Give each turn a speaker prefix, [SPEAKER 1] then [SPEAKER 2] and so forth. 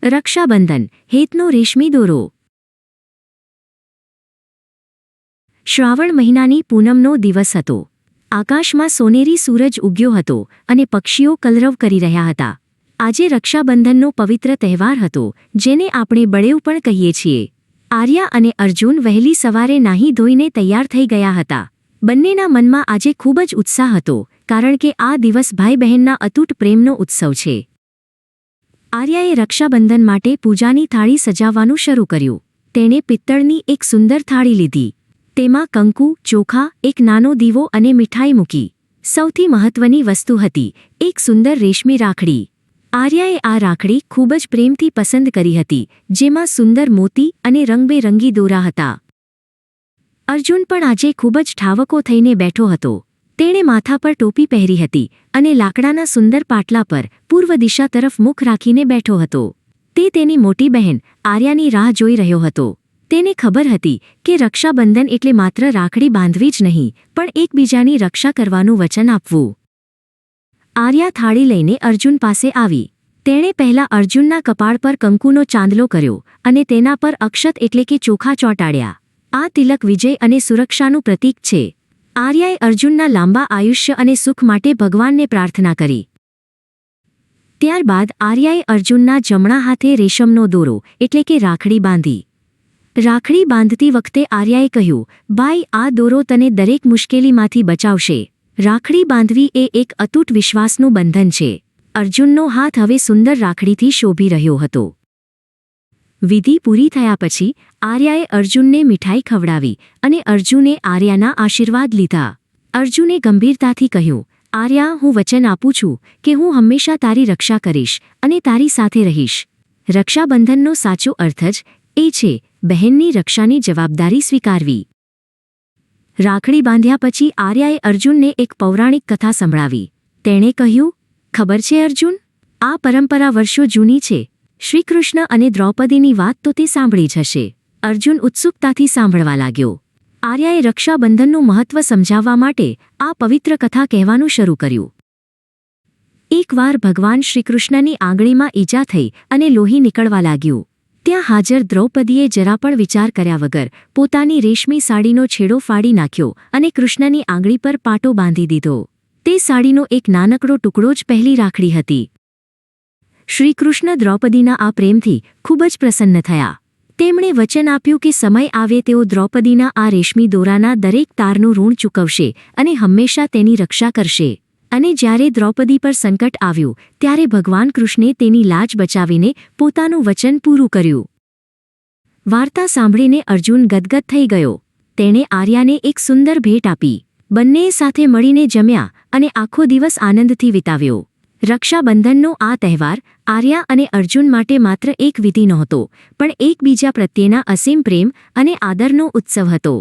[SPEAKER 1] રક્ષાબંધન હેતનો રેશમી દોરો। શ્રાવણ મહિનાની પૂનમનો દિવસ હતો। આકાશમાં સોનેરી સૂરજ ઉગ્યો હતો અને પક્ષીઓ કલરવ કરી રહ્યા હતા। આજે રક્ષાબંધનનો પવિત્ર તહેવાર હતો, જેને આપણે બળેવ પણ કહીએ છીએ। આર્યા અને અર્જુન વહેલી સવારે નાહી ધોઈને તૈયાર થઈ ગયા હતા। બંનેના મનમાં આજે ખૂબ જ ઉત્સાહ હતો, કારણ કે આ દિવસ ભાઈ બહેનના અતૂટ પ્રેમનો ઉત્સવ છે। આર્યાએ રક્ષાબંધન માટે પૂજાની થાળી સજાવવાનું શરૂ કર્યું। તેણે પિત્તળની એક સુંદર થાળી લીધી। તેમાં કંકુ, ચોખા, એક નાનો દીવો અને મીઠાઈ મૂકી। સૌથી મહત્વની વસ્તુ હતી એક સુંદર રેશમી રાખડી। આર્યાએ આ રાખડી ખૂબ જ પ્રેમથી પસંદ કરી હતી, જેમાં સુંદર મોતી અને રંગબેરંગી દોરા હતા। અર્જુન પણ આજે ખૂબ જ ઠાવકો થઈને બેઠો હતો। તેણે માથા પર ટોપી પહેરી હતી અને લાકડાના સુંદર પાટલા પર પૂર્વ દિશા તરફ મુખ રાખીને બેઠો હતો। તે તેની મોટી બહેન આર્યાની રાહ જોઈ રહ્યો હતો। તેને ખબર હતી કે રક્ષાબંધન એટલે માત્ર રાખડી બાંધવી જ નહીં, પણ એકબીજાની રક્ષા કરવાનું વચન આપવું। આર્યા થાળી લઈને અર્જુન પાસે આવી। તેણે પહેલા અર્જુનના કપાળ પર કંકુનો ચાંદલો કર્યો અને તેના પર અક્ષત એટલે કે ચોખા ચોંટાડ્યા। આ તિલક વિજય અને સુરક્ષાનું પ્રતીક છે। આર્યાએ અર્જુનના લાંબા આયુષ્ય અને સુખ માટે ભગવાનને પ્રાર્થના કરી। ત્યારબાદ આર્યાએ અર્જુનના જમણા હાથે રેશમનો દોરો એટલે કે રાખડી બાંધી। રાખડી બાંધતી વખતે આર્યાએ કહ્યું, ભાઈ, આ દોરો તને દરેક મુશ્કેલીમાંથી બચાવશે। રાખડી બાંધવી એ એક અતૂટ વિશ્વાસનું બંધન છે। અર્જુનનો હાથ હવે સુંદર રાખડીથી શોભી રહ્યો હતો। વિધિ પૂરી થયા પછી આર્યાએ અર્જુનને મીઠાઈ ખવડાવી અને અર્જુને આર્યાના આશીર્વાદ લીધા। અર્જુને ગંભીરતાથી કહ્યું, આર્યા, હું વચન આપું છું કે હું હંમેશા તારી રક્ષા કરીશ અને તારી સાથે રહીશ। રક્ષાબંધનનો સાચો અર્થ જ એ છે બહેનની રક્ષાની જવાબદારી સ્વીકારવી। રાખડી બાંધ્યા પછી આર્યાએ અર્જુનને એક પૌરાણિક કથા સંભળાવી। તેણે કહ્યું, ખબર છે અર્જુન, આ પરંપરા વર્ષો જૂની છે। શ્રીકૃષ્ણ અને દ્રૌપદીની વાત તો તે સાંભળી જ હશે। અર્જુન ઉત્સુકતાથી સાંભળવા લાગ્યો। આર્યાએ રક્ષાબંધનનું મહત્વ સમજાવવા માટે આ પવિત્ર કથા કહેવાનું શરૂ કર્યું। એકવાર ભગવાન શ્રીકૃષ્ણની આંગળીમાં ઈજા થઈ અને લોહી નીકળવા લાગ્યું। ત્યાં હાજર દ્રૌપદીએ જરા પણ વિચાર કર્યા વગર પોતાની રેશમી સાડીનો છેડો ફાડી નાખ્યો અને કૃષ્ણની આંગળી પર પાટો બાંધી દીધો। તે સાડીનો એક નાનકડો ટુકડો જ પહેલી રાખડી હતી। શ્રીકૃષ્ણ દ્રૌપદીના આ પ્રેમથી ખૂબ જ પ્રસન્ન થયા। તેમણે વચન આપ્યું કે સમય આવે તેઓ દ્રૌપદીના આ રેશમી દોરાના દરેક તારનું ઋણ ચૂકવશે અને હંમેશા તેની રક્ષા કરશે। અને જ્યારે દ્રૌપદી પર સંકટ આવ્યું, ત્યારે ભગવાન કૃષ્ણે તેની લાજ બચાવીને પોતાનું વચન પૂરું કર્યું। વાર્તા સાંભળીને અર્જુન ગદગદ થઈ ગયો। તેણે આર્યાને એક સુંદર ભેટ આપી। બંનેએ સાથે મળીને જમ્યા અને આખો દિવસ આનંદથી વિતાવ્યો। રક્ષાબંધનનો આ તહેવાર આર્યા અને અર્જુન માટે માત્ર એક વિધિ નહોતો, પણ એકબીજા પ્રત્યેના અસીમ પ્રેમ અને આદરનો ઉત્સવ હતો।